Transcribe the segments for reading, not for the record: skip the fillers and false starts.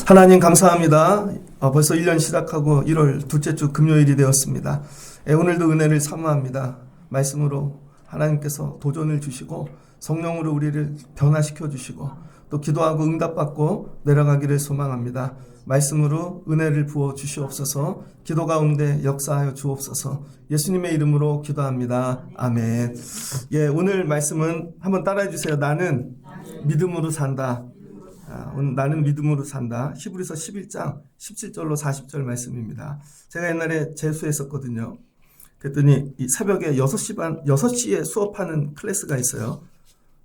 하나님 감사합니다. 벌써 1년 시작하고 1월 둘째 주 금요일이 되었습니다. 오늘도 은혜를 사모합니다. 말씀으로 하나님께서 도전을 주시고 성령으로 우리를 변화시켜 주시고 또 기도하고 응답받고 내려가기를 소망합니다. 말씀으로 은혜를 부어 주시옵소서. 기도 가운데 역사하여 주옵소서. 예수님의 이름으로 기도합니다. 아멘. 오늘 말씀은 한번 따라해 주세요. 나는 믿음으로 산다. 오늘 나는 믿음으로 산다. 히브리서 11장 17절로 40절 말씀입니다. 제가 옛날에 재수했었거든요. 그랬더니 이 새벽에 6시에 수업하는 클래스가 있어요.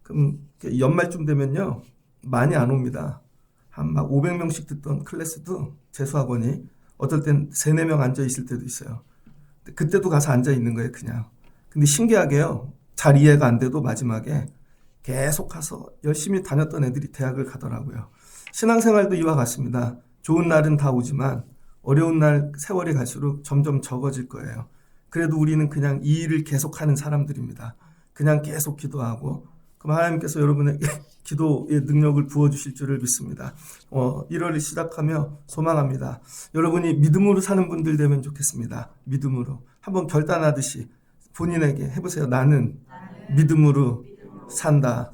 그럼 연말쯤 되면요, 많이 안 옵니다. 한 막 500명씩 듣던 클래스도 재수학원이 어떨 땐 3, 4명 앉아 있을 때도 있어요. 그때도 가서 앉아 있는 거예요, 그냥. 근데 신기하게요, 잘 이해가 안 돼도 마지막에 계속 가서 열심히 다녔던 애들이 대학을 가더라고요. 신앙생활도 이와 같습니다. 좋은 날은 다 오지만 어려운 날 세월이 갈수록 점점 적어질 거예요. 그래도 우리는 그냥 이 일을 계속하는 사람들입니다. 그냥 계속 기도하고 그럼 하나님께서 여러분에게 기도의 능력을 부어주실 줄을 믿습니다. 1월을 시작하며 소망합니다. 여러분이 믿음으로 사는 분들 되면 좋겠습니다. 믿음으로. 한번 결단하듯이 본인에게 해보세요. 나는 믿음으로 산다.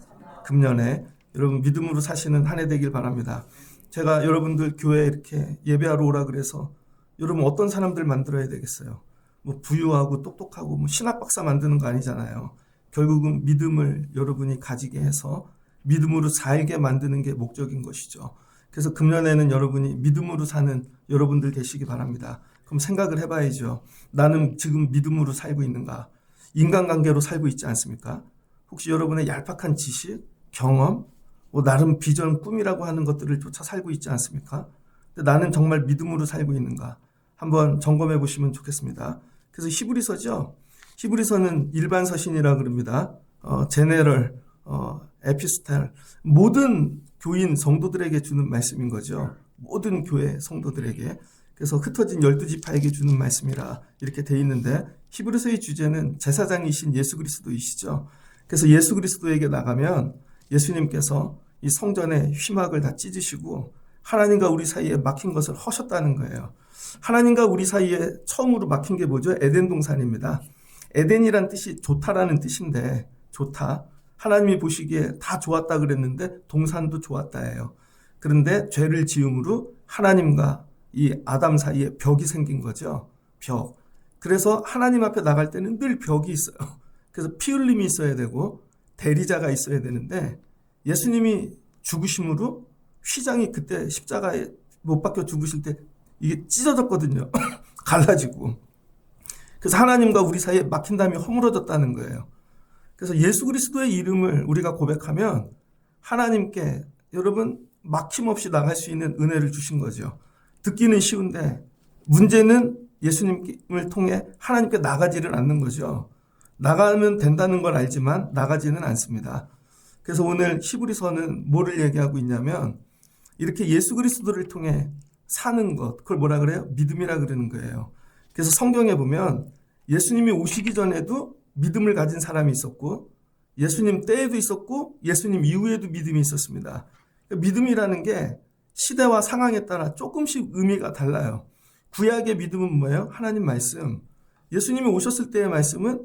금년에 여러분 믿음으로 사시는 한 해 되길 바랍니다. 제가 여러분들 교회에 이렇게 예배하러 오라 그래서 여러분 어떤 사람들 만들어야 되겠어요? 뭐 부유하고 똑똑하고 뭐 신학 박사 만드는 거 아니잖아요. 결국은 믿음을 여러분이 가지게 해서 믿음으로 살게 만드는 게 목적인 것이죠. 그래서 금년에는 여러분이 믿음으로 사는 여러분들 되시기 바랍니다. 그럼 생각을 해봐야죠. 나는 지금 믿음으로 살고 있는가? 인간관계로 살고 있지 않습니까? 혹시 여러분의 얄팍한 지식, 경험, 나름 비전, 꿈이라고 하는 것들을 쫓아 살고 있지 않습니까? 근데 나는 정말 믿음으로 살고 있는가? 한번 점검해 보시면 좋겠습니다. 그래서 히브리서죠. 히브리서는 일반 서신이라 그럽니다. 제네럴, 에피스텔, 모든 교인 성도들에게 주는 말씀인 거죠. 모든 교회 성도들에게. 그래서 흩어진 12지파에게 주는 말씀이라 이렇게 돼 있는데 히브리서의 주제는 제사장이신 예수 그리스도이시죠. 그래서 예수 그리스도에게 나가면 예수님께서 이 성전의 휘막을 다 찢으시고 하나님과 우리 사이에 막힌 것을 허셨다는 거예요. 하나님과 우리 사이에 처음으로 막힌 게 뭐죠? 에덴 동산입니다. 에덴이란 뜻이 좋다라는 뜻인데 좋다. 하나님이 보시기에 다 좋았다 그랬는데 동산도 좋았다예요. 그런데 죄를 지음으로 하나님과 이 아담 사이에 벽이 생긴 거죠. 벽. 그래서 하나님 앞에 나갈 때는 늘 벽이 있어요. 그래서 피 흘림이 있어야 되고 대리자가 있어야 되는데 예수님이 죽으심으로 휘장이 그때 십자가에 못 박혀 죽으실 때 이게 찢어졌거든요. 갈라지고. 그래서 하나님과 우리 사이에 막힌 담이 허물어졌다는 거예요. 그래서 예수 그리스도의 이름을 우리가 고백하면 하나님께 여러분 막힘없이 나갈 수 있는 은혜를 주신 거죠. 듣기는 쉬운데 문제는 예수님을 통해 하나님께 나가지를 않는 거죠. 나가면 된다는 걸 알지만 나가지는 않습니다. 그래서 오늘 히브리서는 뭐를 얘기하고 있냐면 이렇게 예수 그리스도를 통해 사는 것, 그걸 뭐라 그래요? 믿음이라 그러는 거예요. 그래서 성경에 보면 예수님이 오시기 전에도 믿음을 가진 사람이 있었고 예수님 때에도 있었고 예수님 이후에도 믿음이 있었습니다. 믿음이라는 게 시대와 상황에 따라 조금씩 의미가 달라요. 구약의 믿음은 뭐예요? 하나님 말씀. 예수님이 오셨을 때의 말씀은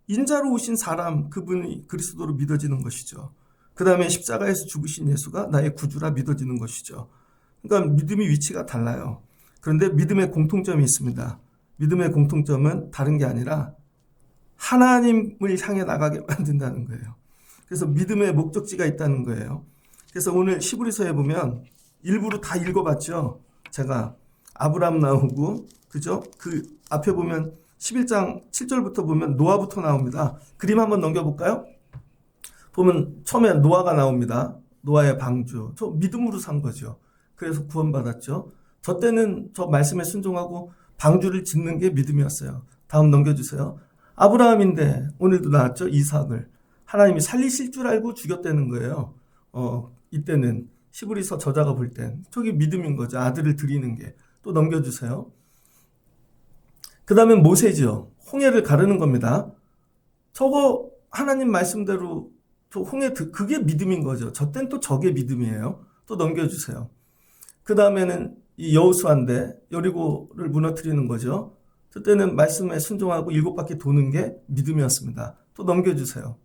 인자로 오신 사람, 그분이 그리스도로 믿어지는 것이죠. 그 다음에 십자가에서 죽으신 예수가 나의 구주라 믿어지는 것이죠. 그러니까 믿음의 위치가 달라요. 그런데 믿음의 공통점이 있습니다. 믿음의 공통점은 다른 게 아니라 하나님을 향해 나가게 만든다는 거예요. 그래서 믿음의 목적지가 있다는 거예요. 그래서 오늘 히브리서에 보면 일부러 다 읽어봤죠. 제가 아브라함 나오고, 그죠? 그 앞에 보면 11장 7절부터 보면 노아부터 나옵니다. 그림 한번 넘겨볼까요? 보면 처음에 노아가 나옵니다. 노아의 방주. 저 믿음으로 산 거죠. 그래서 구원받았죠. 저 때는 저 말씀에 순종하고 방주를 짓는 게 믿음이었어요. 다음 넘겨주세요. 아브라함인데 오늘도 나왔죠. 이삭을. 하나님이 살리실 줄 알고 죽였다는 거예요. 이때는 히브리서 저자가 볼 땐 저게 믿음인 거죠. 아들을 드리는 게. 또 넘겨주세요. 그 다음에 모세죠. 홍해를 가르는 겁니다. 저거 하나님 말씀대로 저 홍해 그게 믿음인 거죠. 저 땐 또 저게 믿음이에요. 또 넘겨주세요. 그 그 다음에는 이 여호수아인데 여리고를 무너뜨리는 거죠. 그때는 말씀에 순종하고 7바퀴 도는 게 믿음이었습니다. 또 넘겨주세요.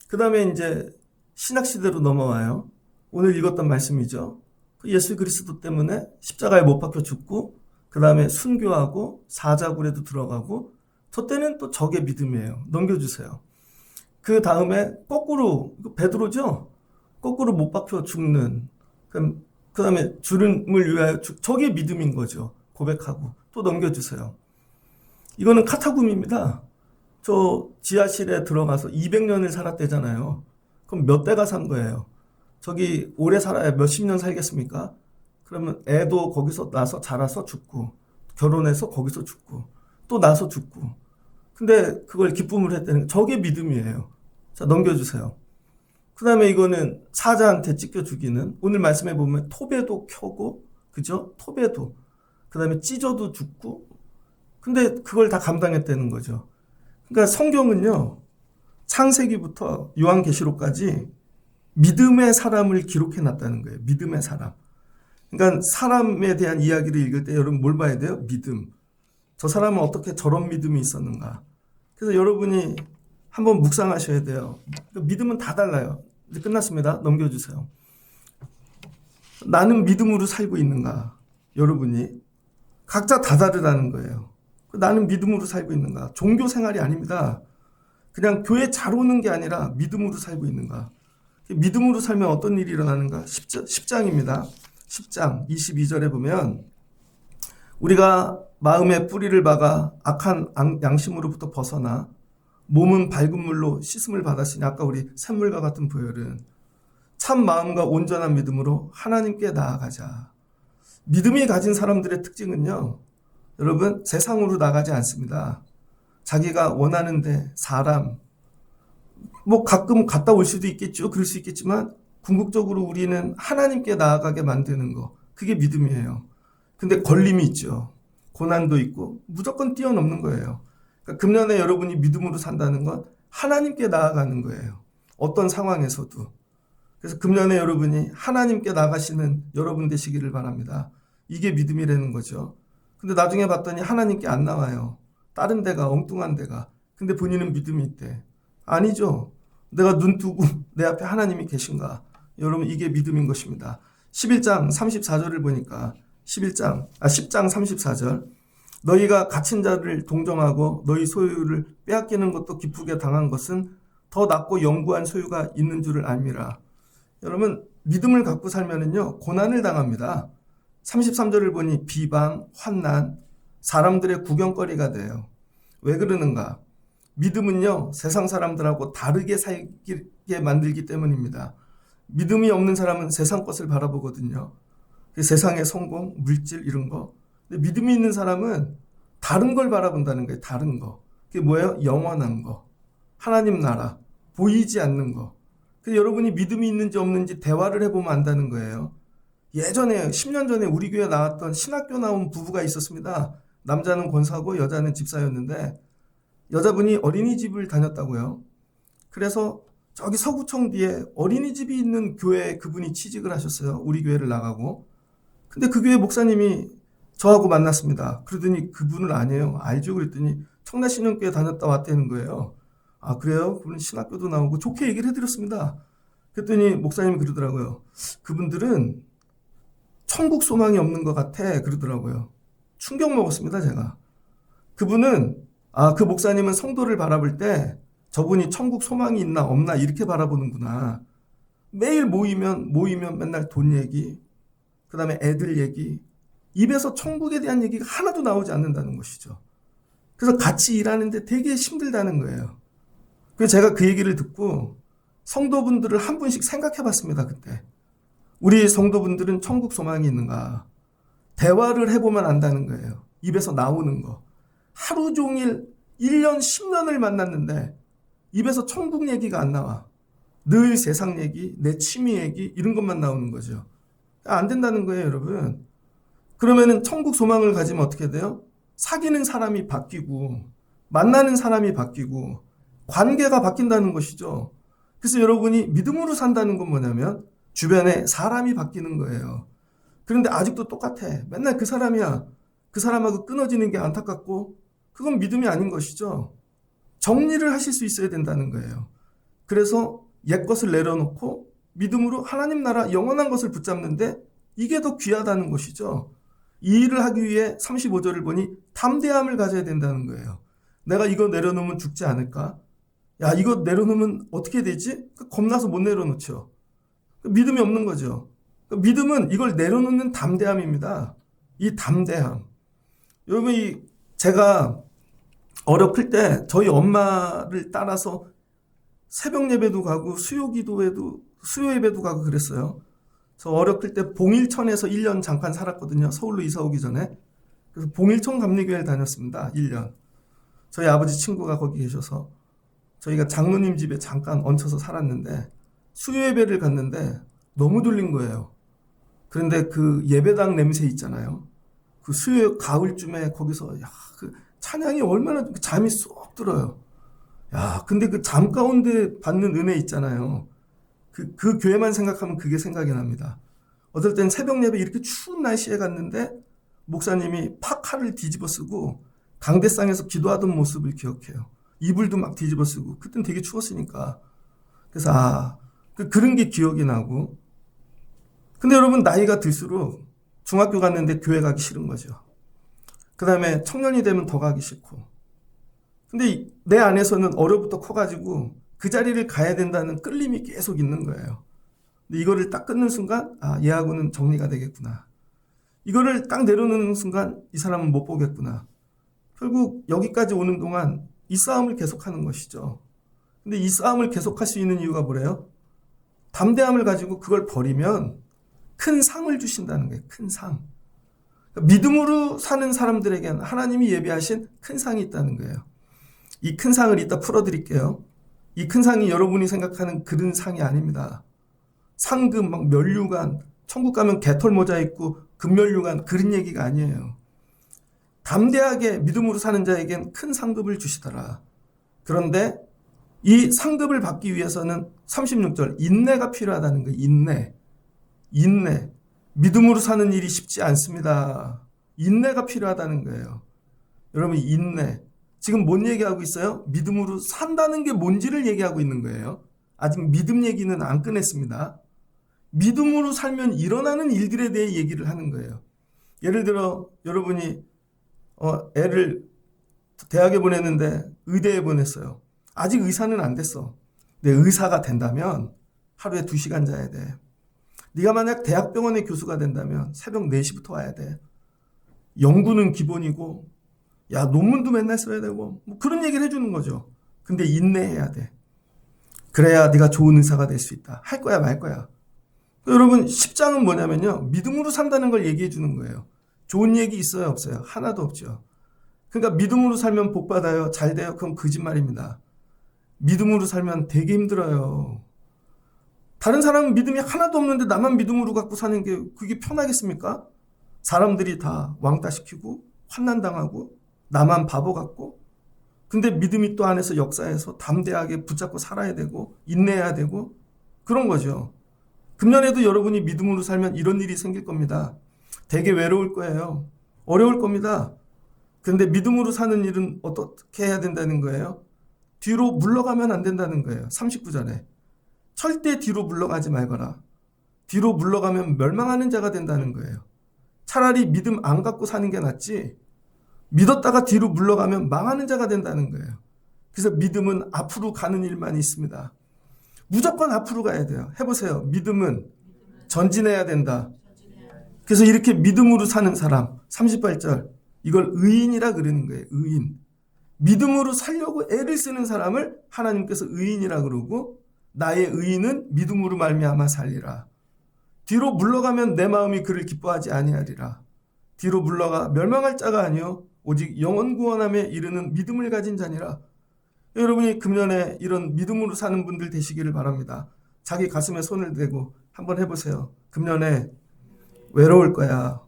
그 다음에 이제 신약시대로 넘어와요. 오늘 읽었던 말씀이죠. 예수 그리스도 때문에 십자가에 못 박혀 죽고 그 다음에 순교하고 사자굴에도 들어가고 저 때는 또 적의 믿음이에요. 넘겨주세요. 그 다음에 거꾸로 베드로죠. 거꾸로 못 박혀 죽는 그 다음에 주님을 위하여 적의 믿음인 거죠. 고백하고 또 넘겨주세요. 이거는 카타굼입니다. 저 지하실에 들어가서 200년을 살았대잖아요. 그럼 몇 대가 산 거예요? 저기 오래 살아야 몇십 년 살겠습니까? 그러면 애도 거기서 나서 자라서 죽고 결혼해서 거기서 죽고 또 나서 죽고 근데 그걸 기쁨을 했다는 저게 믿음이에요. 자 넘겨주세요. 그 다음에 이거는 사자한테 찢겨 죽이는 오늘 말씀해 보면 토배도 켜고 그죠? 토배도 그 다음에 찢어도 죽고 근데 그걸 다 감당했다는 거죠. 그러니까 성경은요 창세기부터 요한계시록까지 믿음의 사람을 기록해 놨다는 거예요. 믿음의 사람. 그러니까 사람에 대한 이야기를 읽을 때 여러분 뭘 봐야 돼요? 믿음. 저 사람은 어떻게 저런 믿음이 있었는가. 그래서 여러분이 한번 묵상하셔야 돼요. 믿음은 다 달라요. 이제 끝났습니다. 넘겨주세요. 나는 믿음으로 살고 있는가? 여러분이 각자 다 다르다는 거예요. 나는 믿음으로 살고 있는가? 종교 생활이 아닙니다. 그냥 교회 잘 오는 게 아니라 믿음으로 살고 있는가? 믿음으로 살면 어떤 일이 일어나는가? 10장입니다. 10장 22절에 보면 우리가 마음의 뿌리를 박아 악한 양심으로부터 벗어나 몸은 밝은 물로 씻음을 받았으니 아까 우리 샘물과 같은 보혈은 참 마음과 온전한 믿음으로 하나님께 나아가자. 믿음이 가진 사람들의 특징은요. 여러분 세상으로 나가지 않습니다. 자기가 원하는데 사람 뭐 가끔 갔다 올 수도 있겠죠. 그럴 수 있겠지만 궁극적으로 우리는 하나님께 나아가게 만드는 거 그게 믿음이에요. 근데 걸림이 있죠. 고난도 있고 무조건 뛰어넘는 거예요. 그러니까 금년에 여러분이 믿음으로 산다는 건 하나님께 나아가는 거예요. 어떤 상황에서도. 그래서 금년에 여러분이 하나님께 나가시는 여러분 되시기를 바랍니다. 이게 믿음이라는 거죠. 근데 나중에 봤더니 하나님께 안 나와요. 다른 데가 엉뚱한 데가. 근데 본인은 믿음이 있대. 아니죠. 내가 눈 뜨고 내 앞에 하나님이 계신가. 여러분 이게 믿음인 것입니다. 11장 34절을 보니까 10장 34절 너희가 갇힌 자를 동정하고 너희 소유를 빼앗기는 것도 기쁘게 당한 것은 더 낫고 영구한 소유가 있는 줄을 알미라. 여러분 믿음을 갖고 살면은요 고난을 당합니다. 33절을 보니 비방, 환난, 사람들의 구경거리가 돼요. 왜 그러는가? 믿음은요 세상 사람들하고 다르게 살게 만들기 때문입니다. 믿음이 없는 사람은 세상 것을 바라보거든요. 세상의 성공, 물질 이런 거. 근데 믿음이 있는 사람은 다른 걸 바라본다는 거예요. 다른 거. 그게 뭐예요? 영원한 거. 하나님 나라. 보이지 않는 거. 그래서 여러분이 믿음이 있는지 없는지 대화를 해보면 안다는 거예요. 예전에 10년 전에 우리 교회에 나왔던 신학교 나온 부부가 있었습니다. 남자는 권사고 여자는 집사였는데 여자분이 어린이집을 다녔다고요. 그래서 저기 서구청 뒤에 어린이집이 있는 교회에 그분이 취직을 하셨어요. 우리 교회를 나가고. 근데 그 교회 목사님이 저하고 만났습니다. 그러더니 그분을 아니에요. 알죠? 그랬더니 청라신년교회 다녔다 왔다는 거예요. 아 그래요? 그분 신학교도 나오고 좋게 얘기를 해드렸습니다. 그랬더니 목사님이 그러더라고요. 그분들은 천국 소망이 없는 것 같아 그러더라고요. 충격 먹었습니다 제가. 그분은 그 목사님은 성도를 바라볼 때 저분이 천국 소망이 있나 없나 이렇게 바라보는구나. 매일 모이면 맨날 돈 얘기, 그 다음에 애들 얘기, 입에서 천국에 대한 얘기가 하나도 나오지 않는다는 것이죠. 그래서 같이 일하는데 되게 힘들다는 거예요. 그래서 제가 그 얘기를 듣고 성도분들을 한 분씩 생각해 봤습니다. 그때 우리 성도분들은 천국 소망이 있는가. 대화를 해보면 안다는 거예요. 입에서 나오는 거. 하루 종일 1년 10년을 만났는데 입에서 천국 얘기가 안 나와. 늘 세상 얘기, 내 취미 얘기 이런 것만 나오는 거죠. 안 된다는 거예요, 여러분. 그러면은 천국 소망을 가지면 어떻게 돼요? 사귀는 사람이 바뀌고 만나는 사람이 바뀌고 관계가 바뀐다는 것이죠. 그래서 여러분이 믿음으로 산다는 건 뭐냐면 주변에 사람이 바뀌는 거예요. 그런데 아직도 똑같아. 맨날 그 사람이야. 그 사람하고 끊어지는 게 안타깝고 그건 믿음이 아닌 것이죠. 정리를 하실 수 있어야 된다는 거예요. 그래서 옛것을 내려놓고 믿음으로 하나님 나라 영원한 것을 붙잡는데 이게 더 귀하다는 것이죠. 이 일을 하기 위해 35절을 보니 담대함을 가져야 된다는 거예요. 내가 이거 내려놓으면 죽지 않을까? 야, 이거 내려놓으면 어떻게 되지? 겁나서 못 내려놓죠. 믿음이 없는 거죠. 믿음은 이걸 내려놓는 담대함입니다. 이 담대함. 여러분, 제가 어렸을 때 저희 엄마를 따라서 새벽 예배도 가고 수요 예배도 가고 그랬어요. 저 어렸을 때 봉일천에서 1년 잠깐 살았거든요. 서울로 이사 오기 전에. 그래서 봉일천 감리교회를 다녔습니다. 1년. 저희 아버지 친구가 거기 계셔서 저희가 장로님 집에 잠깐 얹혀서 살았는데 수요 예배를 갔는데 너무 졸린 거예요. 그런데 그 예배당 냄새 있잖아요. 그 수요 가을쯤에 거기서 그 찬양이 얼마나 잠이 쏙 들어요. 근데 그 잠 가운데 받는 은혜 있잖아요. 그 교회만 생각하면 그게 생각이 납니다. 어떨 땐 새벽 예배 이렇게 추운 날씨에 갔는데 목사님이 파카를 뒤집어 쓰고 강대상에서 기도하던 모습을 기억해요. 이불도 막 뒤집어 쓰고 그땐 되게 추웠으니까. 그래서 그런 게 기억이 나고. 근데 여러분 나이가 들수록 중학교 갔는데 교회 가기 싫은 거죠. 그 다음에 청년이 되면 더 가기 싫고. 근데 내 안에서는 어려부터 커가지고 그 자리를 가야 된다는 끌림이 계속 있는 거예요. 근데 이거를 딱 끊는 순간 얘하고는 정리가 되겠구나. 이거를 딱 내려놓는 순간 이 사람은 못 보겠구나. 결국 여기까지 오는 동안 이 싸움을 계속하는 것이죠. 근데 이 싸움을 계속할 수 있는 이유가 뭐래요? 담대함을 가지고 그걸 버리면 큰 상을 주신다는 거예요. 큰 상. 믿음으로 사는 사람들에게는 하나님이 예비하신 큰 상이 있다는 거예요. 이 큰 상을 이따 풀어드릴게요. 이 큰 상이 여러분이 생각하는 그런 상이 아닙니다. 상금, 막 면류관, 천국 가면 개털 모자 입고 금면류관 그런 얘기가 아니에요. 담대하게 믿음으로 사는 자에겐 큰 상급을 주시더라. 그런데 이 상급을 받기 위해서는 36절 인내가 필요하다는 거예요. 인내. 믿음으로 사는 일이 쉽지 않습니다. 인내가 필요하다는 거예요. 여러분 인내. 지금 뭔 얘기하고 있어요? 믿음으로 산다는 게 뭔지를 얘기하고 있는 거예요. 아직 믿음 얘기는 안 끝냈습니다. 믿음으로 살면 일어나는 일들에 대해 얘기를 하는 거예요. 예를 들어 여러분이 애를 대학에 보냈는데 의대에 보냈어요. 아직 의사는 안 됐어. 근데 의사가 된다면 하루에 2시간 자야 돼. 네가 만약 대학병원의 교수가 된다면 새벽 4시부터 와야 돼. 연구는 기본이고 논문도 맨날 써야 되고 뭐 그런 얘기를 해주는 거죠. 근데 인내해야 돼. 그래야 네가 좋은 의사가 될 수 있다. 할 거야 말 거야. 여러분 10장은 뭐냐면요. 믿음으로 산다는 걸 얘기해 주는 거예요. 좋은 얘기 있어요 없어요? 하나도 없죠. 그러니까 믿음으로 살면 복 받아요. 잘 돼요? 그건 거짓말입니다. 믿음으로 살면 되게 힘들어요. 다른 사람은 믿음이 하나도 없는데 나만 믿음으로 갖고 사는 게 그게 편하겠습니까? 사람들이 다 왕따시키고 환난당하고 나만 바보 같고 근데 믿음이 또 안에서 역사해서 담대하게 붙잡고 살아야 되고 인내해야 되고 그런 거죠. 금년에도 여러분이 믿음으로 살면 이런 일이 생길 겁니다. 되게 외로울 거예요. 어려울 겁니다. 그런데 믿음으로 사는 일은 어떻게 해야 된다는 거예요? 뒤로 물러가면 안 된다는 거예요. 39절에. 절대 뒤로 물러가지 말거라. 뒤로 물러가면 멸망하는 자가 된다는 거예요. 차라리 믿음 안 갖고 사는 게 낫지 믿었다가 뒤로 물러가면 망하는 자가 된다는 거예요. 그래서 믿음은 앞으로 가는 일만 있습니다. 무조건 앞으로 가야 돼요. 해보세요. 믿음은 전진해야 된다. 그래서 이렇게 믿음으로 사는 사람 38절 이걸 의인이라 그러는 거예요. 의인. 믿음으로 살려고 애를 쓰는 사람을 하나님께서 의인이라 그러고 나의 의인은 믿음으로 말미암아 살리라. 뒤로 물러가면 내 마음이 그를 기뻐하지 아니하리라. 뒤로 물러가 멸망할 자가 아니요 오직 영원 구원함에 이르는 믿음을 가진 자니라. 여러분이 금년에 이런 믿음으로 사는 분들 되시기를 바랍니다. 자기 가슴에 손을 대고 한번 해보세요. 금년에 외로울 거야.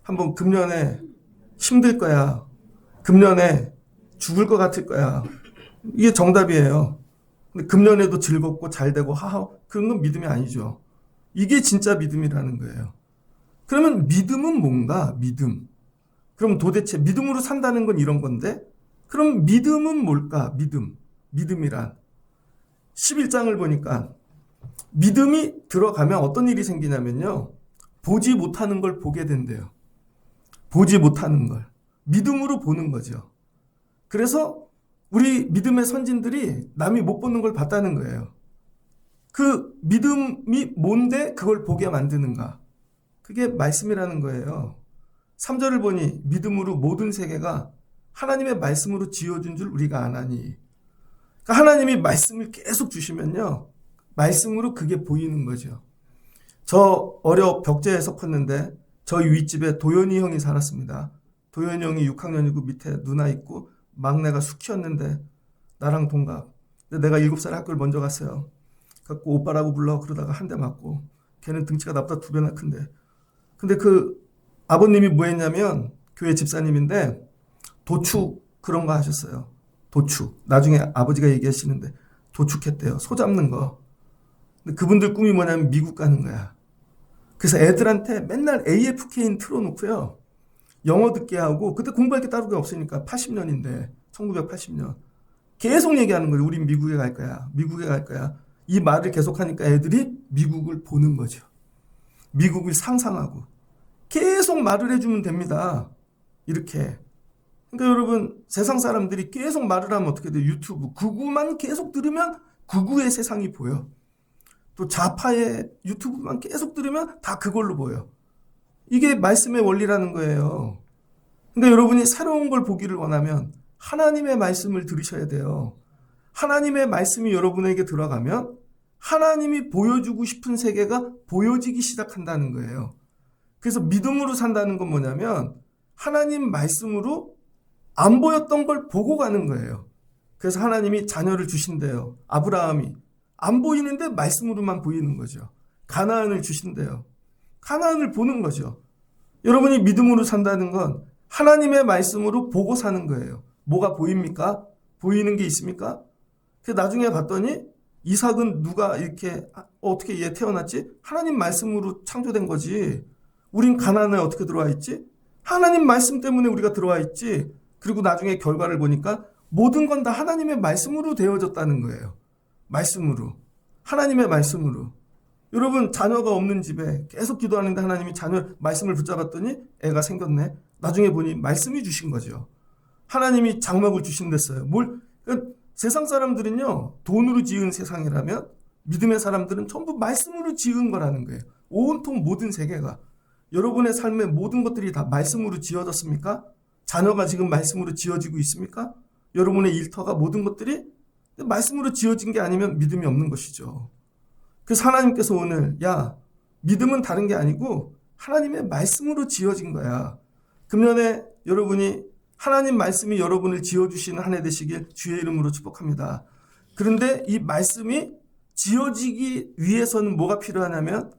한번 금년에 힘들 거야. 금년에 죽을 것 같을 거야. 이게 정답이에요. 근데 금년에도 즐겁고 잘 되고 그런 건 믿음이 아니죠. 이게 진짜 믿음이라는 거예요. 그러면 믿음은 뭔가? 믿음. 그럼 도대체 믿음으로 산다는 건 이런 건데, 그럼 믿음은 뭘까? 믿음. 믿음이란 11장을 보니까 믿음이 들어가면 어떤 일이 생기냐면요. 보지 못하는 걸 보게 된대요. 보지 못하는 걸. 믿음으로 보는 거죠. 그래서 우리 믿음의 선진들이 남이 못 보는 걸 봤다는 거예요. 그 믿음이 뭔데 그걸 보게 만드는가? 그게 말씀이라는 거예요. 3절을 보니 믿음으로 모든 세계가 하나님의 말씀으로 지어준 줄 우리가 아나니. 그러니까 하나님이 말씀을 계속 주시면요. 말씀으로 그게 보이는 거죠. 저 어려 벽제에서 컸는데 저희 윗집에 도현이 형이 살았습니다. 도현이 형이 6학년이고 밑에 누나 있고 막내가 숙희였는데 나랑 동갑. 근데 내가 7살에 학교를 먼저 갔어요. 갖고 오빠라고 불러 그러다가 한 대 맞고 걔는 등치가 나보다 2배나 큰데. 근데 그 아버님이 뭐 했냐면 교회 집사님인데 도축 그런 거 하셨어요. 도축. 나중에 아버지가 얘기하시는데 도축했대요. 소 잡는 거. 근데 그분들 꿈이 뭐냐면 미국 가는 거야. 그래서 애들한테 맨날 AFK인 틀어놓고요. 영어 듣게 하고 그때 공부할 게 따로 없으니까 80년인데 1980년. 계속 얘기하는 거예요. 우린 미국에 갈 거야. 미국에 갈 거야. 이 말을 계속하니까 애들이 미국을 보는 거죠. 미국을 상상하고. 계속 말을 해주면 됩니다. 이렇게. 그러니까 여러분 세상 사람들이 계속 말을 하면 어떻게 돼요? 유튜브. 구구만 계속 들으면 구구의 세상이 보여. 또 좌파의 유튜브만 계속 들으면 다 그걸로 보여. 이게 말씀의 원리라는 거예요. 근데 여러분이 새로운 걸 보기를 원하면 하나님의 말씀을 들으셔야 돼요. 하나님의 말씀이 여러분에게 들어가면 하나님이 보여주고 싶은 세계가 보여지기 시작한다는 거예요. 그래서 믿음으로 산다는 건 뭐냐면 하나님 말씀으로 안 보였던 걸 보고 가는 거예요. 그래서 하나님이 자녀를 주신대요. 아브라함이 안 보이는데 말씀으로만 보이는 거죠. 가나안을 주신대요. 가나안을 보는 거죠. 여러분이 믿음으로 산다는 건 하나님의 말씀으로 보고 사는 거예요. 뭐가 보입니까? 보이는 게 있습니까? 그래서 나중에 봤더니 이삭은 누가 이렇게 어떻게 얘 태어났지? 하나님 말씀으로 창조된 거지. 우린 가나안에 어떻게 들어와 있지? 하나님 말씀 때문에 우리가 들어와 있지. 그리고 나중에 결과를 보니까 모든 건 다 하나님의 말씀으로 되어졌다는 거예요. 말씀으로. 하나님의 말씀으로. 여러분 자녀가 없는 집에 계속 기도하는데 하나님이 자녀 말씀을 붙잡았더니 애가 생겼네. 나중에 보니 말씀이 주신 거죠. 하나님이 장막을 주신댔어요. 그러니까 세상 사람들은요. 돈으로 지은 세상이라면 믿음의 사람들은 전부 말씀으로 지은 거라는 거예요. 온통 모든 세계가. 여러분의 삶의 모든 것들이 다 말씀으로 지어졌습니까? 자녀가 지금 말씀으로 지어지고 있습니까? 여러분의 일터가 모든 것들이 말씀으로 지어진 게 아니면 믿음이 없는 것이죠. 그래서 하나님께서 오늘 믿음은 다른 게 아니고 하나님의 말씀으로 지어진 거야. 금년에 여러분이 하나님 말씀이 여러분을 지어주시는 한 해 되시길 주의 이름으로 축복합니다. 그런데 이 말씀이 지어지기 위해서는 뭐가 필요하냐면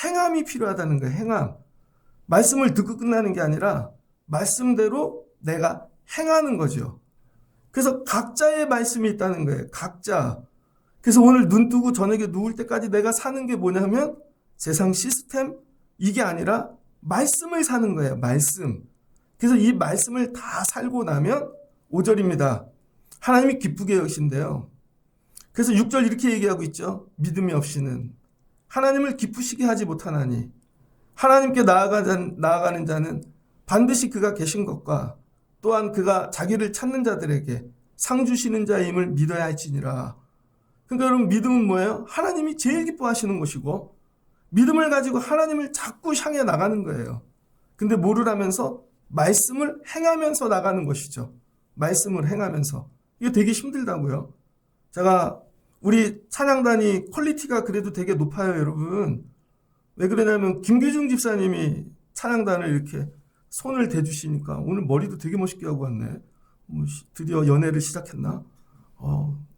행함이 필요하다는 거예요. 행함. 말씀을 듣고 끝나는 게 아니라 말씀대로 내가 행하는 거죠. 그래서 각자의 말씀이 있다는 거예요. 각자. 그래서 오늘 눈 뜨고 저녁에 누울 때까지 내가 사는 게 뭐냐면 세상 시스템 이게 아니라 말씀을 사는 거예요. 말씀. 그래서 이 말씀을 다 살고 나면 5절입니다. 하나님이 기쁘게 여기신대요. 그래서 6절 이렇게 얘기하고 있죠. 믿음이 없이는 하나님을 기쁘시게 하지 못하나니 하나님께 나아가는 자는 반드시 그가 계신 것과 또한 그가 자기를 찾는 자들에게 상 주시는 자임을 믿어야 할지니라. 그러니까 여러분 믿음은 뭐예요? 하나님이 제일 기뻐하시는 것이고 믿음을 가지고 하나님을 자꾸 향해 나가는 거예요. 근데 뭐를 하면서? 말씀을 행하면서 나가는 것이죠. 말씀을 행하면서. 이게 되게 힘들다고요. 제가 우리 찬양단이 퀄리티가 그래도 되게 높아요, 여러분. 왜 그러냐면 김규중 집사님이 찬양단을 이렇게 손을 대주시니까 오늘 머리도 되게 멋있게 하고 왔네. 드디어 연애를 시작했나?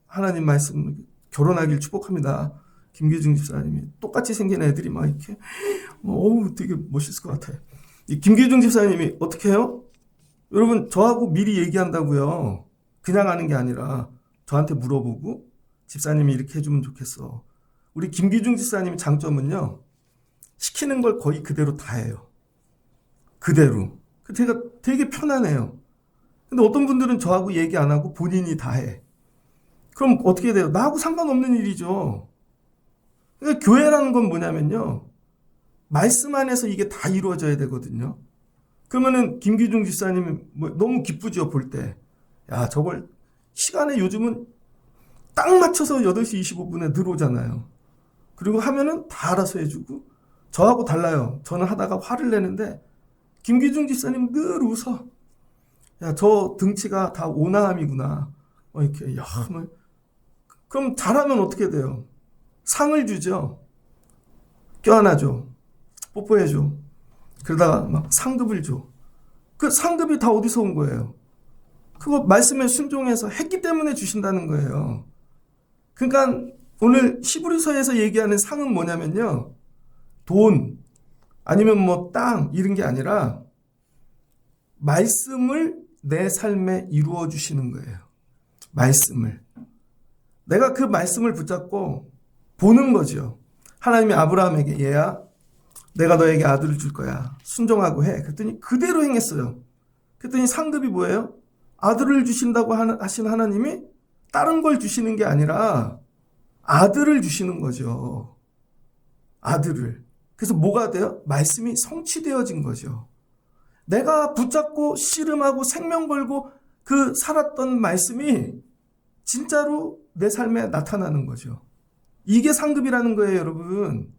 하나님 말씀 결혼하길 축복합니다. 김규중 집사님이 똑같이 생긴 애들이 막 이렇게 되게 멋있을 것 같아요. 이 김규중 집사님이 어떻게 해요? 여러분 저하고 미리 얘기한다고요. 그냥 하는 게 아니라 저한테 물어보고 집사님이 이렇게 해주면 좋겠어. 우리 김규중 집사님의 장점은요. 시키는 걸 거의 그대로 다 해요. 그대로. 제가 되게 편안해요. 근데 어떤 분들은 저하고 얘기 안 하고 본인이 다 해. 그럼 어떻게 돼요? 나하고 상관없는 일이죠. 그러니까 교회라는 건 뭐냐면요. 말씀 안에서 이게 다 이루어져야 되거든요. 그러면은 김기중 집사님이 뭐 너무 기쁘죠, 볼 때. 야, 저걸 시간에 요즘은 딱 맞춰서 8시 25분에 들어오잖아요. 그리고 하면은 다 알아서 해주고 저하고 달라요. 저는 하다가 화를 내는데 김기중 집사님 늘 웃어. 야, 저 등치가 다 오나함이구나. 이렇게, 야, 뭐. 그럼 잘하면 어떻게 돼요? 상을 주죠. 껴안아줘. 뽀뽀해줘. 그러다가 막 상급을 줘. 그 상급이 다 어디서 온 거예요? 그거 말씀에 순종해서 했기 때문에 주신다는 거예요. 그러니까 오늘 히브리서에서 얘기하는 상은 뭐냐면요. 돈, 아니면 뭐 땅, 이런 게 아니라 말씀을 내 삶에 이루어 주시는 거예요. 말씀을. 내가 그 말씀을 붙잡고 보는 거죠. 하나님이 아브라함에게 얘야, 내가 너에게 아들을 줄 거야. 순종하고 해. 그랬더니 그대로 행했어요. 그랬더니 상급이 뭐예요? 아들을 주신다고 하신 하나님이 다른 걸 주시는 게 아니라 아들을 주시는 거죠. 아들을. 그래서 뭐가 돼요? 말씀이 성취되어진 거죠. 내가 붙잡고 씨름하고 생명 걸고 그 살았던 말씀이 진짜로 내 삶에 나타나는 거죠. 이게 상급이라는 거예요, 여러분.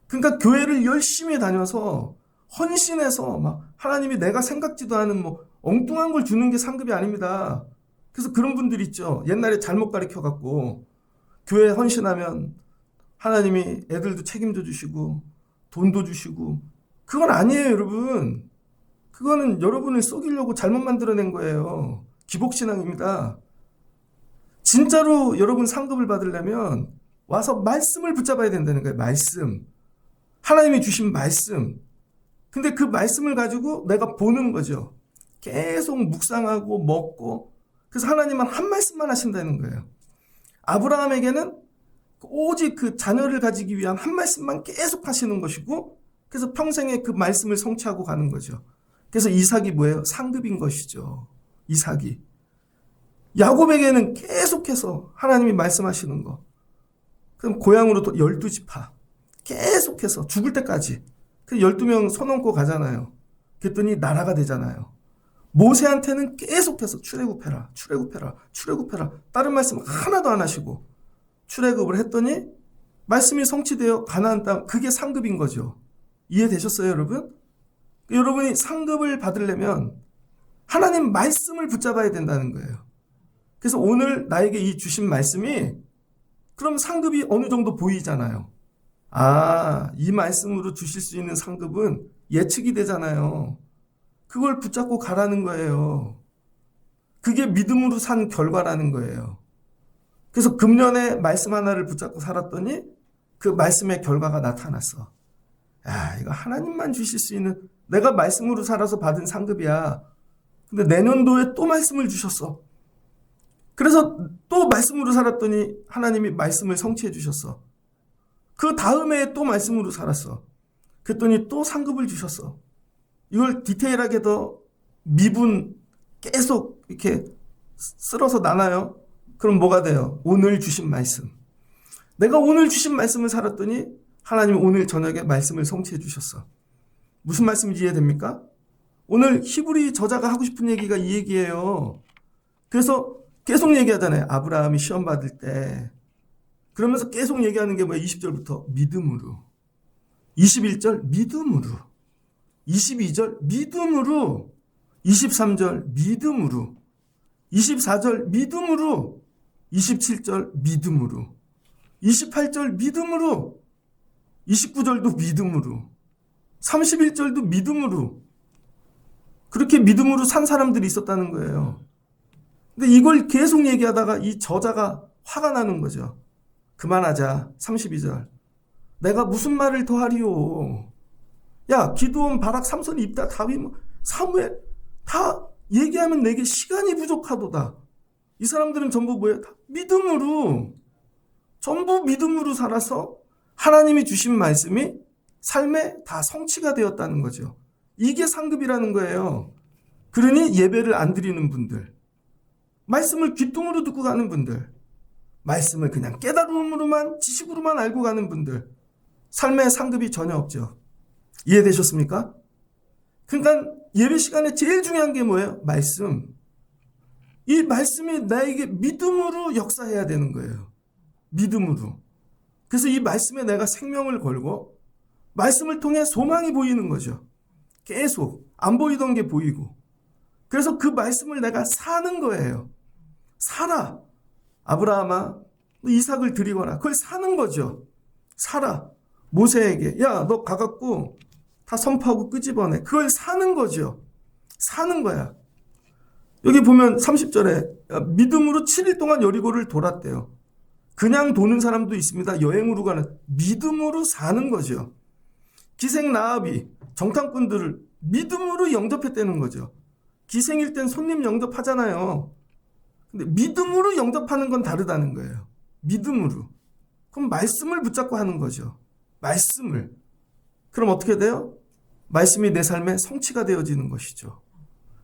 그러니까 교회를 열심히 다녀서 헌신해서 막 하나님이 내가 생각지도 않은 뭐 엉뚱한 걸 주는 게 상급이 아닙니다. 그래서 그런 분들 있죠. 옛날에 잘못 가르쳐 갖고 교회 헌신하면 하나님이 애들도 책임져 주시고 돈도 주시고, 그건 아니에요, 여러분. 그거는 여러분을 속이려고 잘못 만들어낸 거예요. 기복신앙입니다. 진짜로 여러분 상급을 받으려면 와서 말씀을 붙잡아야 된다는 거예요. 말씀. 하나님이 주신 말씀. 근데 그 말씀을 가지고 내가 보는 거죠. 계속 묵상하고 먹고. 그래서 하나님은 한 말씀만 하신다는 거예요. 아브라함에게는 오직 그 자녀를 가지기 위한 한 말씀만 계속 하시는 것이고, 그래서 평생에 그 말씀을 성취하고 가는 거죠. 그래서 이삭이 뭐예요? 상급인 것이죠. 이삭이. 야곱에게는 계속해서 하나님이 말씀하시는 거. 그럼 고향으로 또 12지파. 계속해서 죽을 때까지. 그 12명 손 얹고 가잖아요. 그랬더니 나라가 되잖아요. 모세한테는 계속해서 출애굽해라, 출애굽해라, 출애굽해라. 다른 말씀 하나도 안 하시고 출애굽을 했더니 말씀이 성취되어 가나안 땅, 그게 상급인 거죠. 이해되셨어요, 여러분? 여러분이 상급을 받으려면 하나님 말씀을 붙잡아야 된다는 거예요. 그래서 오늘 나에게 이 주신 말씀이, 그럼 상급이 어느 정도 보이잖아요. 아, 이 말씀으로 주실 수 있는 상급은 예측이 되잖아요. 그걸 붙잡고 가라는 거예요. 그게 믿음으로 산 결과라는 거예요. 그래서 금년에 말씀 하나를 붙잡고 살았더니 그 말씀의 결과가 나타났어. 야, 이거 하나님만 주실 수 있는, 내가 말씀으로 살아서 받은 상급이야. 근데 내년도에 또 말씀을 주셨어. 그래서 또 말씀으로 살았더니 하나님이 말씀을 성취해 주셨어. 그 다음에 또 말씀으로 살았어. 그랬더니 또 상급을 주셨어. 이걸 디테일하게 더 미분 계속 이렇게 쓸어서 나눠요. 그럼 뭐가 돼요? 오늘 주신 말씀. 내가 오늘 주신 말씀을 살았더니 하나님이 오늘 저녁에 말씀을 성취해 주셨어. 무슨 말씀인지 이해됩니까? 오늘 히브리 저자가 하고 싶은 얘기가 이 얘기예요. 그래서 계속 얘기하잖아요. 아브라함이 시험 받을 때. 그러면서 계속 얘기하는 게 뭐예요? 20절부터 믿음으로. 21절 믿음으로. 22절 믿음으로. 23절 믿음으로. 24절 믿음으로. 27절 믿음으로. 28절 믿음으로. 29절도 믿음으로. 31절도 믿음으로. 그렇게 믿음으로 산 사람들이 있었다는 거예요. 근데 이걸 계속 얘기하다가 이 저자가 화가 나는 거죠. 그만하자. 32절. 내가 무슨 말을 더 하리요. 야, 기드온, 바락, 삼손, 입다, 다윗, 사무엘 다 얘기하면 내게 시간이 부족하도다. 이 사람들은 전부 뭐예요? 다 믿음으로. 전부 믿음으로 살아서 하나님이 주신 말씀이 삶에 다 성취가 되었다는 거죠. 이게 상급이라는 거예요. 그러니 예배를 안 드리는 분들, 말씀을 귀뚱으로 듣고 가는 분들, 말씀을 그냥 깨달음으로만, 지식으로만 알고 가는 분들, 삶의 상급이 전혀 없죠. 이해되셨습니까? 그러니까 예배 시간에 제일 중요한 게 뭐예요? 말씀. 이 말씀이 나에게 믿음으로 역사해야 되는 거예요. 믿음으로. 그래서 이 말씀에 내가 생명을 걸고 말씀을 통해 소망이 보이는 거죠. 계속 안 보이던 게 보이고. 그래서 그 말씀을 내가 사는 거예요. 살아. 아브라함아, 이삭을 드리거라. 그걸 사는 거죠. 살아. 모세에게 야, 너 가갖고 다 선포하고 끄집어내. 그걸 사는 거죠. 사는 거야. 여기 보면 30절에 믿음으로 7일 동안 여리고를 돌았대요. 그냥 도는 사람도 있습니다. 여행으로 가는. 믿음으로 사는 거죠. 기생 라합이 정탐꾼들을 믿음으로 영접했다는 거죠. 기생일 땐 손님 영접하잖아요. 근데 믿음으로 영접하는 건 다르다는 거예요. 믿음으로. 그럼 말씀을 붙잡고 하는 거죠. 말씀을. 그럼 어떻게 돼요? 말씀이 내 삶의 성취가 되어지는 것이죠.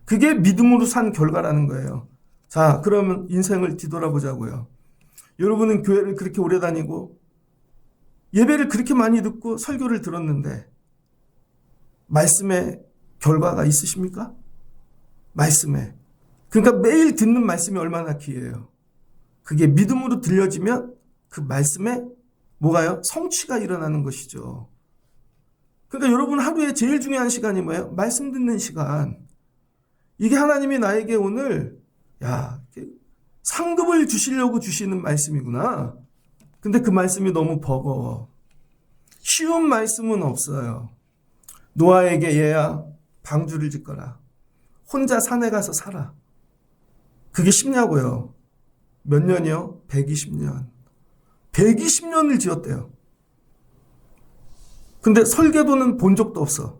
그게 믿음으로 산 결과라는 거예요. 자, 그러면 인생을 뒤돌아보자고요. 여러분은 교회를 그렇게 오래 다니고 예배를 그렇게 많이 듣고 설교를 들었는데 말씀의 결과가 있으십니까? 말씀에. 그러니까 매일 듣는 말씀이 얼마나 귀해요. 그게 믿음으로 들려지면 그 말씀에 뭐가요? 성취가 일어나는 것이죠. 그러니까 여러분 하루에 제일 중요한 시간이 뭐예요? 말씀 듣는 시간. 이게 하나님이 나에게 오늘 상급을 주시려고 주시는 말씀이구나. 근데 그 말씀이 너무 버거워. 쉬운 말씀은 없어요. 노아에게 얘야 방주를 짓거라. 혼자 산에 가서 살아. 그게 쉽냐고요. 몇 년이요? 120년. 120년을 지었대요. 근데 설계도는 본 적도 없어.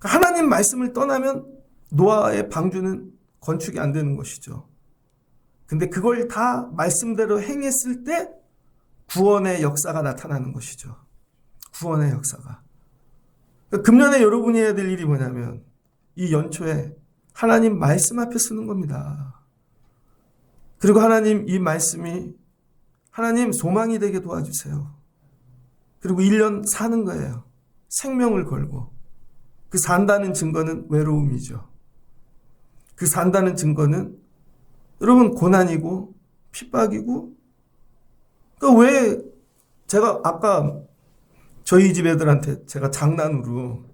하나님 말씀을 떠나면 노아의 방주는 건축이 안 되는 것이죠. 근데 그걸 다 말씀대로 행했을 때 구원의 역사가 나타나는 것이죠. 구원의 역사가. 금년에 여러분이 해야 될 일이 뭐냐면 이 연초에 하나님 말씀 앞에 쓰는 겁니다. 그리고 하나님 이 말씀이 하나님 소망이 되게 도와주세요. 그리고 1년 사는 거예요. 생명을 걸고. 그 산다는 증거는 외로움이죠. 그 산다는 증거는 여러분 고난이고 핍박이고. 그러니까 왜 제가 아까 저희 집 애들한테 제가 장난으로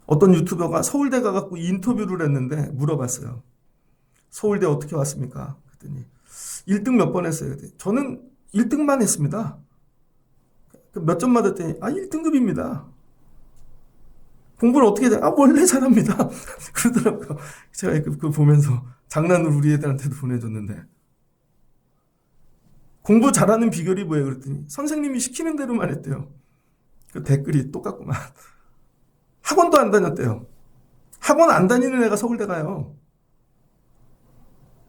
어떤 유튜버가 서울대 가갖고 인터뷰를 했는데 물어봤어요. 서울대 어떻게 왔습니까? 그랬더니 1등 몇 번 했어요. 저는 1등만 했습니다. 몇 점 맞았더니 1등급입니다. 공부를 어떻게 해야 돼? 원래 잘합니다. 그러더라고요. 제가 그거 보면서 장난으로 우리 애들한테도 보내줬는데 공부 잘하는 비결이 뭐예요? 그랬더니 선생님이 시키는 대로만 했대요. 그 댓글이 똑같구만. 학원도 안 다녔대요. 학원 안 다니는 애가 서울대 가요.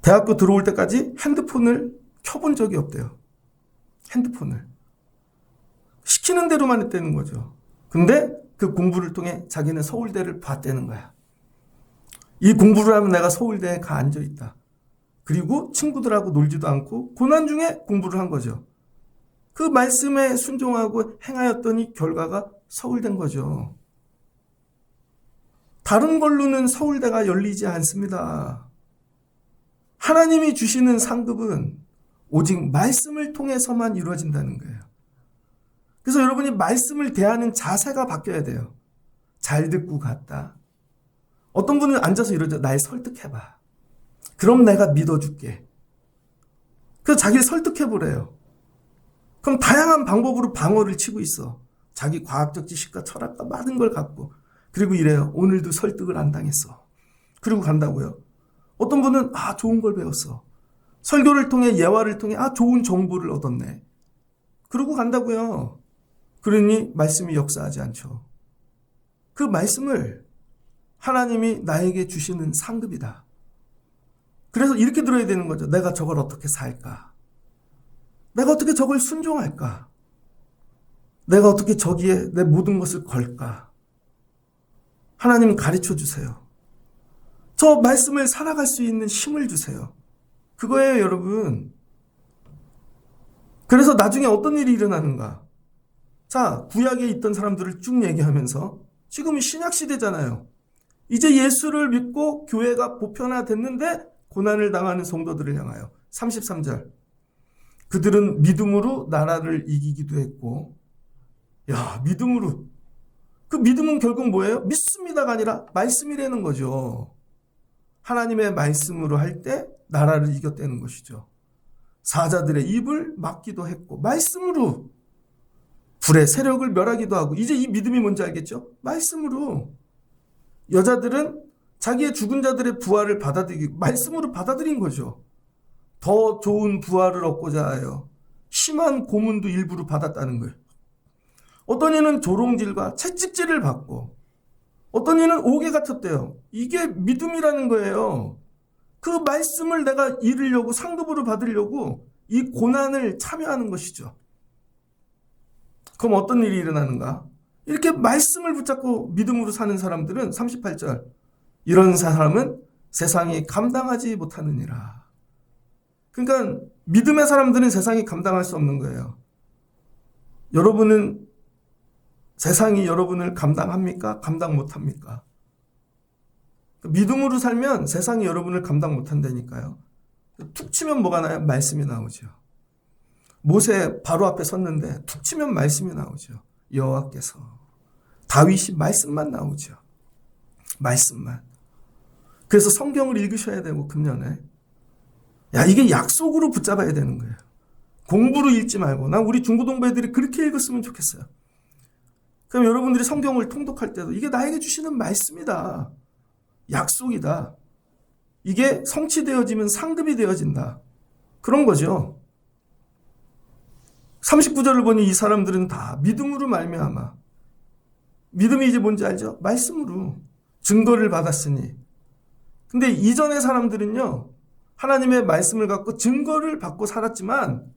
대학교 들어올 때까지 핸드폰을 켜본 적이 없대요. 핸드폰을. 시키는 대로만 했다는 거죠. 근데 그 공부를 통해 자기는 서울대를 봤다는 거야. 이 공부를 하면 내가 서울대에 가 앉아있다. 그리고 친구들하고 놀지도 않고 고난 중에 공부를 한 거죠. 그 말씀에 순종하고 행하였더니 결과가 서울대인 거죠. 다른 걸로는 서울대가 열리지 않습니다. 하나님이 주시는 상급은 오직 말씀을 통해서만 이루어진다는 거예요. 그래서 여러분이 말씀을 대하는 자세가 바뀌어야 돼요. 잘 듣고 갔다. 어떤 분은 앉아서 이러죠. 날 설득해봐. 그럼 내가 믿어줄게. 그래서 자기를 설득해보래요. 그럼 다양한 방법으로 방어를 치고 있어. 자기 과학적 지식과 철학과 많은 걸 갖고. 그리고 이래요. 오늘도 설득을 안 당했어. 그리고 간다고요. 어떤 분은 좋은 걸 배웠어. 설교를 통해 예화를 통해 좋은 정보를 얻었네. 그러고 간다고요. 그러니 말씀이 역사하지 않죠. 그 말씀을 하나님이 나에게 주시는 상급이다. 그래서 이렇게 들어야 되는 거죠. 내가 저걸 어떻게 살까? 내가 어떻게 저걸 순종할까? 내가 어떻게 저기에 내 모든 것을 걸까? 하나님 가르쳐 주세요. 저 말씀을 살아갈 수 있는 힘을 주세요. 그거예요, 여러분. 그래서 나중에 어떤 일이 일어나는가? 자, 구약에 있던 사람들을 쭉 얘기하면서 지금은 신약 시대잖아요. 이제 예수를 믿고 교회가 보편화됐는데 고난을 당하는 성도들을 향하여 33절. 그들은 믿음으로 나라를 이기기도 했고, 야, 믿음으로. 그 믿음은 결국 뭐예요? 믿습니다가 아니라 말씀이라는 거죠. 하나님의 말씀으로 할 때 나라를 이겼다는 것이죠. 사자들의 입을 막기도 했고, 말씀으로 불의 세력을 멸하기도 하고, 이제 이 믿음이 뭔지 알겠죠? 말씀으로. 여자들은 자기의 죽은 자들의 부활을 말씀으로 받아들인 거죠. 더 좋은 부활을 얻고자 하여 심한 고문도 일부러 받았다는 거예요. 어떤 이는 조롱질과 채찍질을 받고, 어떤 이는 옥에 갇혔대요. 이게 믿음이라는 거예요. 그 말씀을 내가 이루려고, 상급으로 받으려고 이 고난을 참여하는 것이죠. 그럼 어떤 일이 일어나는가? 이렇게 말씀을 붙잡고 믿음으로 사는 사람들은 38절. 이런 사람은 세상이 감당하지 못하느니라. 그러니까 믿음의 사람들은 세상이 감당할 수 없는 거예요. 여러분은 세상이 여러분을 감당합니까? 감당 못합니까? 믿음으로 살면 세상이 여러분을 감당 못한다니까요. 툭 치면 뭐가 나요? 말씀이 나오죠. 모세 바로 앞에 섰는데 툭 치면 말씀이 나오죠. 여호와께서. 다윗이 말씀만 나오죠. 말씀만. 그래서 성경을 읽으셔야 되고, 금년에. 야, 이게 약속으로 붙잡아야 되는 거예요. 공부로 읽지 말고. 난 우리 중고등부 애들이 그렇게 읽었으면 좋겠어요. 그럼 여러분들이 성경을 통독할 때도 이게 나에게 주시는 말씀이다. 약속이다. 이게 성취되어지면 상급이 되어진다. 그런 거죠. 39절을 보니 이 사람들은 다 믿음으로 말미암아. 믿음이 이제 뭔지 알죠? 말씀으로 증거를 받았으니. 근데 이전의 사람들은요, 하나님의 말씀을 갖고 증거를 받고 살았지만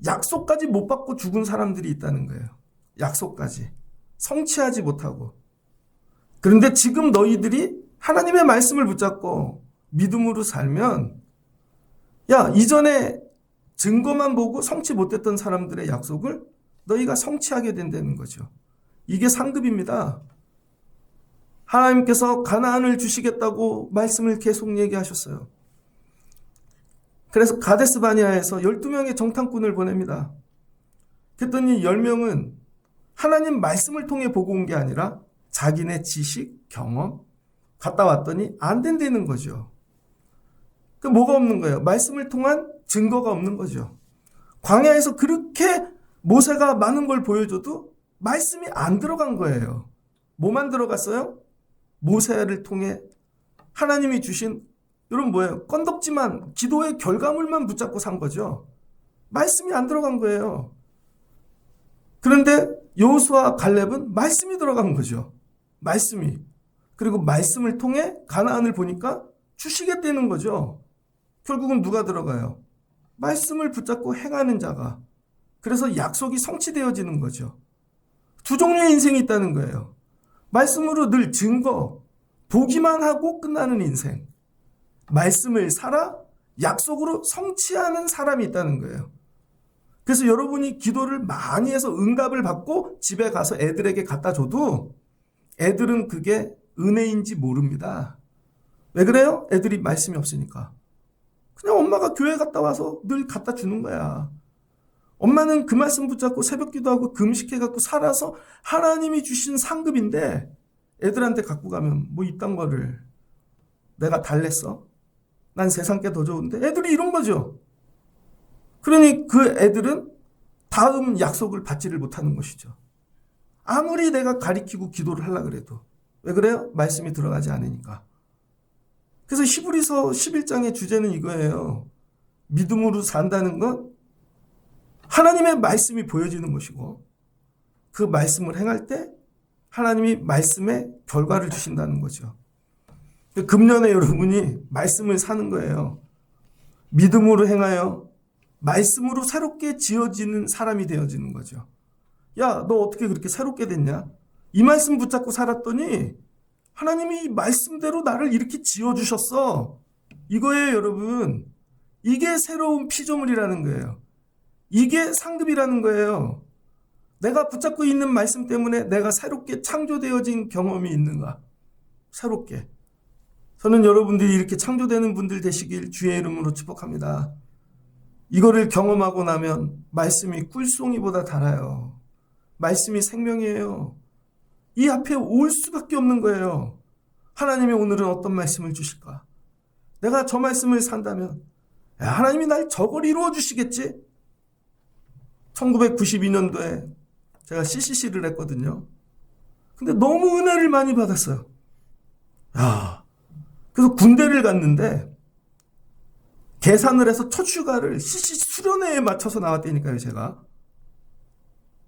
약속까지 못 받고 죽은 사람들이 있다는 거예요. 약속까지 성취하지 못하고. 그런데 지금 너희들이 하나님의 말씀을 붙잡고 믿음으로 살면, 야, 이전에 증거만 보고 성취 못했던 사람들의 약속을 너희가 성취하게 된다는 거죠. 이게 상급입니다. 하나님께서 가나안을 주시겠다고 말씀을 계속 얘기하셨어요. 그래서 가데스 바네아에서 12명의 정탐꾼을 보냅니다. 그랬더니 10명은 하나님 말씀을 통해 보고 온 게 아니라 자기네 지식, 경험 갔다 왔더니 안 된다는 거죠. 그 뭐가 없는 거예요? 말씀을 통한 증거가 없는 거죠. 광야에서 그렇게 모세가 많은 걸 보여줘도 말씀이 안 들어간 거예요. 뭐만 들어갔어요? 모세를 통해 하나님이 주신, 여러분 뭐예요? 건덕지만, 기도의 결과물만 붙잡고 산 거죠. 말씀이 안 들어간 거예요. 그런데 여호수아 갈렙은 말씀이 들어간 거죠. 말씀이. 그리고 말씀을 통해 가나안을 보니까 주시겠다는 거죠. 결국은 누가 들어가요? 말씀을 붙잡고 행하는 자가. 그래서 약속이 성취되어지는 거죠. 두 종류의 인생이 있다는 거예요. 말씀으로 늘 증거, 보기만 하고 끝나는 인생. 말씀을 살아 약속으로 성취하는 사람이 있다는 거예요. 그래서 여러분이 기도를 많이 해서 응답을 받고 집에 가서 애들에게 갖다 줘도 애들은 그게 은혜인지 모릅니다. 왜 그래요? 애들이 말씀이 없으니까. 그냥 엄마가 교회 갔다 와서 늘 갖다 주는 거야. 엄마는 그 말씀 붙잡고 새벽 기도하고 금식해갖고 살아서 하나님이 주신 상급인데 애들한테 갖고 가면 뭐 이딴 거를 내가 달랬어? 난 세상 게 더 좋은데? 애들이 이런 거죠. 그러니 그 애들은 다음 약속을 받지를 못하는 것이죠. 아무리 내가 가리키고 기도를 하려고 그래도. 왜 그래요? 말씀이 들어가지 않으니까. 그래서 히브리서 11장의 주제는 이거예요. 믿음으로 산다는 건 하나님의 말씀이 보여지는 것이고, 그 말씀을 행할 때 하나님이 말씀의 결과를 주신다는 거죠. 금년에 여러분이 말씀을 사는 거예요. 믿음으로 행하여 말씀으로 새롭게 지어지는 사람이 되어지는 거죠. 야, 너 어떻게 그렇게 새롭게 됐냐? 이 말씀 붙잡고 살았더니 하나님이 이 말씀대로 나를 이렇게 지어주셨어. 이거예요, 여러분. 이게 새로운 피조물이라는 거예요. 이게 상급이라는 거예요. 내가 붙잡고 있는 말씀 때문에 내가 새롭게 창조되어진 경험이 있는가? 새롭게. 저는 여러분들이 이렇게 창조되는 분들 되시길 주의 이름으로 축복합니다. 이거를 경험하고 나면 말씀이 꿀송이보다 달아요. 말씀이 생명이에요. 이 앞에 올 수밖에 없는 거예요. 하나님이 오늘은 어떤 말씀을 주실까? 내가 저 말씀을 산다면 하나님이 날 저걸 이루어 주시겠지? 1992년도에 제가 CCC를 했거든요. 근데 너무 은혜를 많이 받았어요. 그래서 군대를 갔는데 계산을 해서 첫 휴가를 CCC 수련회에 맞춰서 나왔다니까요, 제가.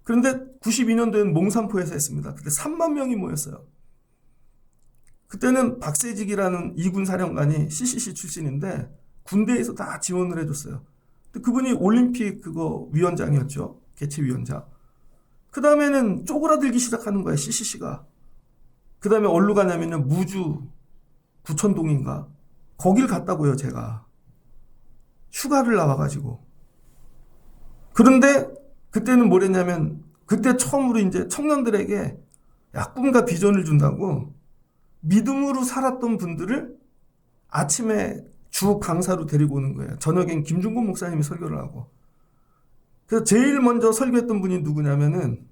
그런데 92년도에는 몽산포에서 했습니다. 그때 3만 명이 모였어요. 그때는 박세직이라는 이군 사령관이 CCC 출신인데 군대에서 다 지원을 해줬어요. 근데 그분이 올림픽 위원장이었죠. 개최위원장. 그 다음에는 쪼그라들기 시작하는 거예요, CCC가. 그 다음에 어디로 가냐면요, 무주 구천동인가? 거길 갔다고요, 제가. 휴가를 나와가지고. 그런데 그때는 뭐랬냐면, 그때 처음으로 이제 청년들에게 꿈과 비전을 준다고 믿음으로 살았던 분들을 아침에 주 강사로 데리고 오는 거예요. 저녁엔 김중곤 목사님이 설교를 하고. 그래서 제일 먼저 설교했던 분이 누구냐면은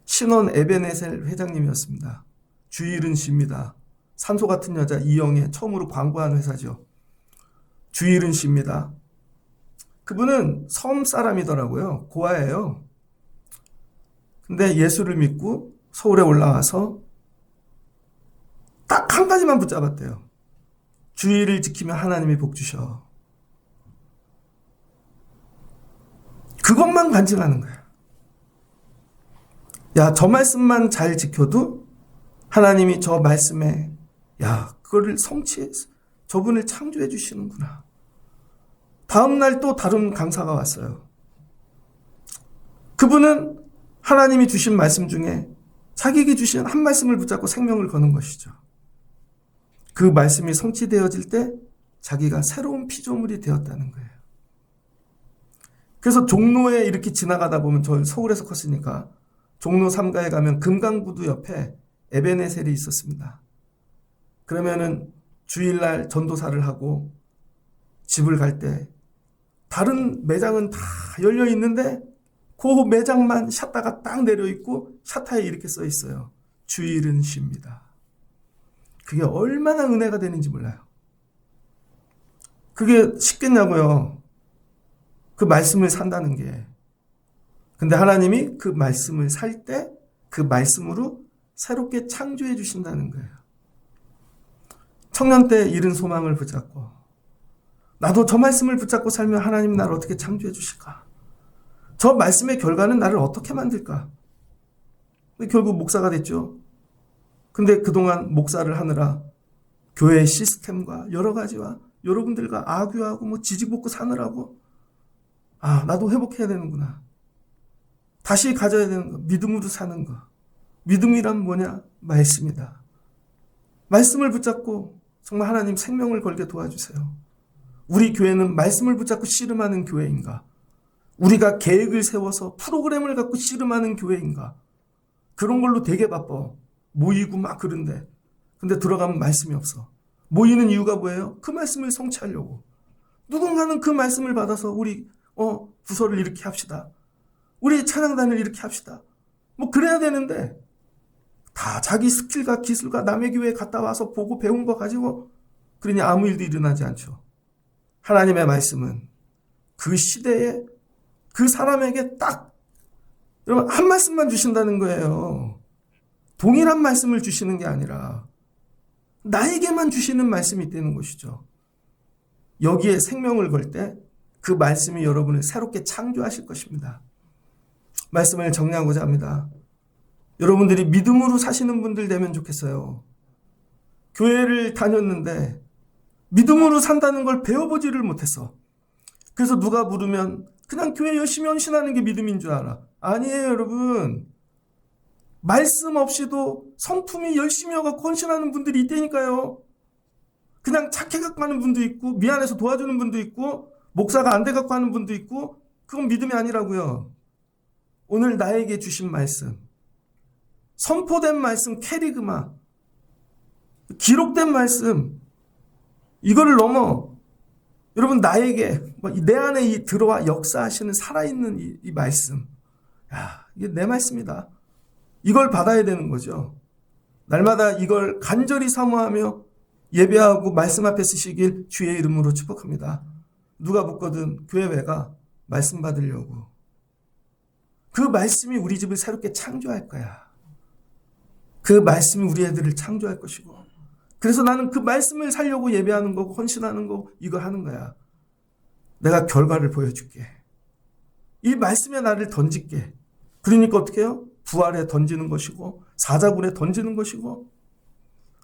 신원 에베네셀 회장님이었습니다. 주일은 씨입니다. 산소 같은 여자 이영애 처음으로 광고한 회사죠. 주일은 씨입니다. 그분은 섬 사람이더라고요. 고아예요. 근데 예수를 믿고 서울에 올라와서 딱 한 가지만 붙잡았대요. 주일을 지키면 하나님이 복 주셔. 그것만 간증하는 거야. 야, 저 말씀만 잘 지켜도 하나님이 저 말씀에 그거를 성취해서 저분을 창조해 주시는구나. 다음 날 또 다른 강사가 왔어요. 그분은 하나님이 주신 말씀 중에 자기에게 주신 한 말씀을 붙잡고 생명을 거는 것이죠. 그 말씀이 성취되어질 때 자기가 새로운 피조물이 되었다는 거예요. 그래서 종로에 이렇게 지나가다 보면, 저 서울에서 컸으니까 종로 3가에 가면 금강구두 옆에 에베네셀이 있었습니다. 그러면은 주일날 전도사를 하고 집을 갈 때 다른 매장은 다 열려 있는데 그 매장만 샷다가 딱 내려 있고 샷타에 이렇게 써 있어요. 주일은 쉽니다. 그게 얼마나 은혜가 되는지 몰라요. 그게 쉽겠냐고요. 그 말씀을 산다는 게. 근데 하나님이 그 말씀을 살 때 그 말씀으로 새롭게 창조해 주신다는 거예요. 청년 때 잃은 소망을 붙잡고, 나도 저 말씀을 붙잡고 살면 하나님 나를 어떻게 창조해 주실까? 저 말씀의 결과는 나를 어떻게 만들까? 근데 결국 목사가 됐죠. 근데 그동안 목사를 하느라 교회의 시스템과 여러 가지와 여러분들과 악유하고 지지볶고 사느라고 나도 회복해야 되는구나. 다시 가져야 되는 거. 믿음으로 사는 거. 믿음이란 뭐냐? 말씀이다. 말씀을 붙잡고 정말 하나님 생명을 걸게 도와주세요. 우리 교회는 말씀을 붙잡고 씨름하는 교회인가? 우리가 계획을 세워서 프로그램을 갖고 씨름하는 교회인가? 그런 걸로 되게 바빠. 모이고 막 그런데. 근데 들어가면 말씀이 없어. 모이는 이유가 뭐예요? 그 말씀을 성취하려고. 누군가는 그 말씀을 받아서 우리 부서를 이렇게 합시다. 우리 찬양단을 이렇게 합시다. 그래야 되는데 다 자기 스킬과 기술과 남의 교회에 갔다 와서 보고 배운 거 가지고 그러니 아무 일도 일어나지 않죠. 하나님의 말씀은 그 시대에 그 사람에게 딱 여러분 한 말씀만 주신다는 거예요. 동일한 말씀을 주시는 게 아니라 나에게만 주시는 말씀이 있다는 것이죠. 여기에 생명을 걸 때 그 말씀이 여러분을 새롭게 창조하실 것입니다. 말씀을 정리하고자 합니다. 여러분들이 믿음으로 사시는 분들 되면 좋겠어요. 교회를 다녔는데 믿음으로 산다는 걸 배워보지를 못했어. 그래서 누가 물으면 그냥 교회 열심히 헌신하는 게 믿음인 줄 알아. 아니에요, 여러분. 말씀 없이도 성품이 열심히 하고 헌신하는 분들이 있다니까요. 그냥 착해갖고 하는 분도 있고, 미안해서 도와주는 분도 있고, 목사가 안 돼갖고 하는 분도 있고, 그건 믿음이 아니라고요. 오늘 나에게 주신 말씀, 선포된 말씀, 캐리그마, 기록된 말씀, 이거를 넘어 여러분 나에게 내 안에 들어와 역사하시는 살아있는 이 말씀, 야, 이게 내 말씀이다. 이걸 받아야 되는 거죠. 날마다 이걸 간절히 사모하며 예배하고 말씀 앞에 쓰시길 주의 이름으로 축복합니다. 누가 묻거든 교회 왜 가? 말씀 받으려고. 그 말씀이 우리 집을 새롭게 창조할 거야. 그 말씀이 우리 애들을 창조할 것이고, 그래서 나는 그 말씀을 살려고 예배하는 거고 헌신하는 거고 이거 하는 거야. 내가 결과를 보여줄게. 이 말씀에 나를 던질게. 그러니까 어떻게 해요? 부활에 던지는 것이고 사자굴에 던지는 것이고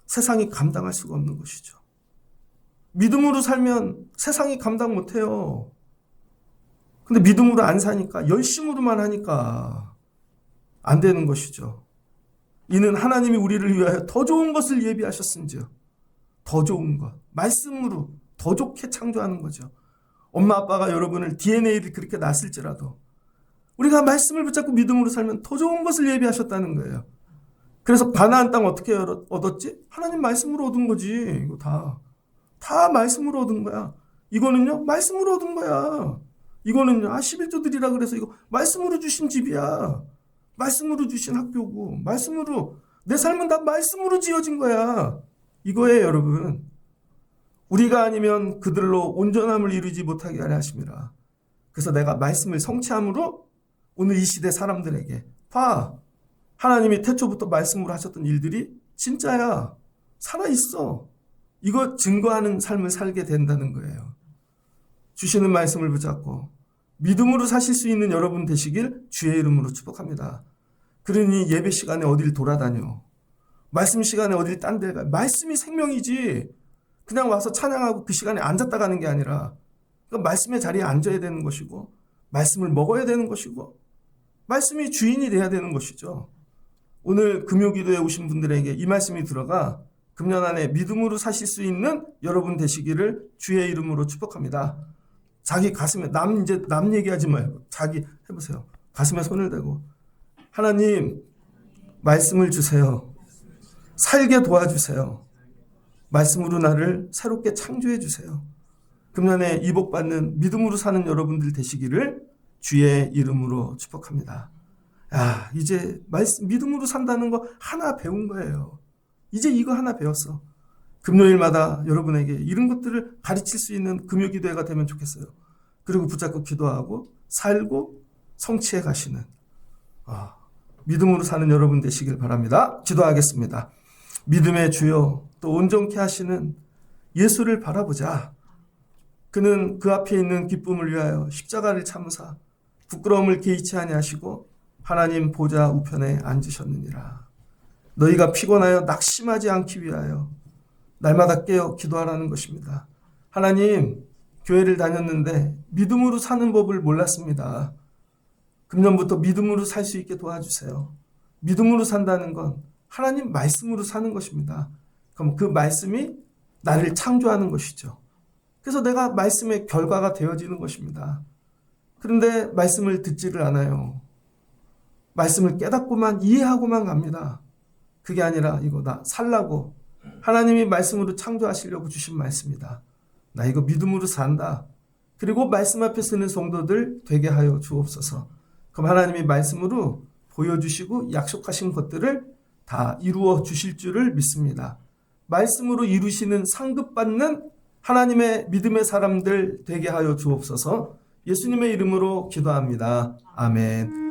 세상이 감당할 수가 없는 것이죠. 믿음으로 살면 세상이 감당 못해요. 근데 믿음으로 안 사니까, 열심으로만 하니까 안 되는 것이죠. 이는 하나님이 우리를 위하여 더 좋은 것을 예비하셨은지요. 더 좋은 것, 말씀으로 더 좋게 창조하는 거죠. 엄마 아빠가 여러분을 DNA를 그렇게 낳았을지라도 우리가 말씀을 붙잡고 믿음으로 살면 더 좋은 것을 예비하셨다는 거예요. 그래서 가나안 땅 어떻게 얻었지? 하나님 말씀으로 얻은 거지. 이거 다 말씀으로 얻은 거야. 이거는요, 말씀으로 얻은 거야. 이거는요, 11조 드리라 그래서 이거 말씀으로 주신 집이야. 말씀으로 주신 학교고, 말씀으로, 내 삶은 다 말씀으로 지어진 거야. 이거예요, 여러분. 우리가 아니면 그들로 온전함을 이루지 못하게 하려 하심이라. 그래서 내가 말씀을 성취함으로 오늘 이 시대 사람들에게, 봐, 하나님이 태초부터 말씀으로 하셨던 일들이 진짜야. 살아있어. 이거 증거하는 삶을 살게 된다는 거예요. 주시는 말씀을 붙잡고 믿음으로 사실 수 있는 여러분 되시길 주의 이름으로 축복합니다. 그러니 예배 시간에 어딜 돌아다녀. 말씀 시간에 어딜 딴 데 가. 말씀이 생명이지. 그냥 와서 찬양하고 그 시간에 앉았다 가는 게 아니라, 그러니까 말씀의 자리에 앉아야 되는 것이고, 말씀을 먹어야 되는 것이고, 말씀이 주인이 돼야 되는 것이죠. 오늘 금요기도에 오신 분들에게 이 말씀이 들어가 금년 안에 믿음으로 사실 수 있는 여러분 되시기를 주의 이름으로 축복합니다. 자기 가슴에 남 얘기하지 말고 자기 해보세요. 가슴에 손을 대고 하나님 말씀을 주세요. 살게 도와주세요. 말씀으로 나를 새롭게 창조해 주세요. 금년에 이복받는 믿음으로 사는 여러분들 되시기를 주의 이름으로 축복합니다. 야, 이제 믿음으로 산다는 거 하나 배운 거예요. 이제 이거 하나 배웠어. 금요일마다 여러분에게 이런 것들을 가르칠 수 있는 금요기도회가 되면 좋겠어요. 그리고 붙잡고 기도하고 살고 성취해 가시는 믿음으로 사는 여러분 되시길 바랍니다. 기도하겠습니다. 믿음의 주여, 또 온전케 하시는 예수를 바라보자. 그는 그 앞에 있는 기쁨을 위하여 십자가를 참으사 부끄러움을 개의치 아니하시고 하나님 보좌 우편에 앉으셨느니라. 너희가 피곤하여 낙심하지 않기 위하여 날마다 깨어 기도하라는 것입니다. 하나님, 교회를 다녔는데 믿음으로 사는 법을 몰랐습니다. 금년부터 믿음으로 살 수 있게 도와주세요. 믿음으로 산다는 건 하나님 말씀으로 사는 것입니다. 그럼 그 말씀이 나를 창조하는 것이죠. 그래서 내가 말씀의 결과가 되어지는 것입니다. 그런데 말씀을 듣지를 않아요. 말씀을 깨닫고만 이해하고만 갑니다. 그게 아니라 이거 나 살라고 하나님이 말씀으로 창조하시려고 주신 말씀이다. 나 이거 믿음으로 산다. 그리고 말씀 앞에 서는 성도들 되게 하여 주옵소서. 그럼 하나님이 말씀으로 보여주시고 약속하신 것들을 다 이루어 주실 줄을 믿습니다. 말씀으로 이루시는 상급받는 하나님의 믿음의 사람들 되게 하여 주옵소서. 예수님의 이름으로 기도합니다. 아멘.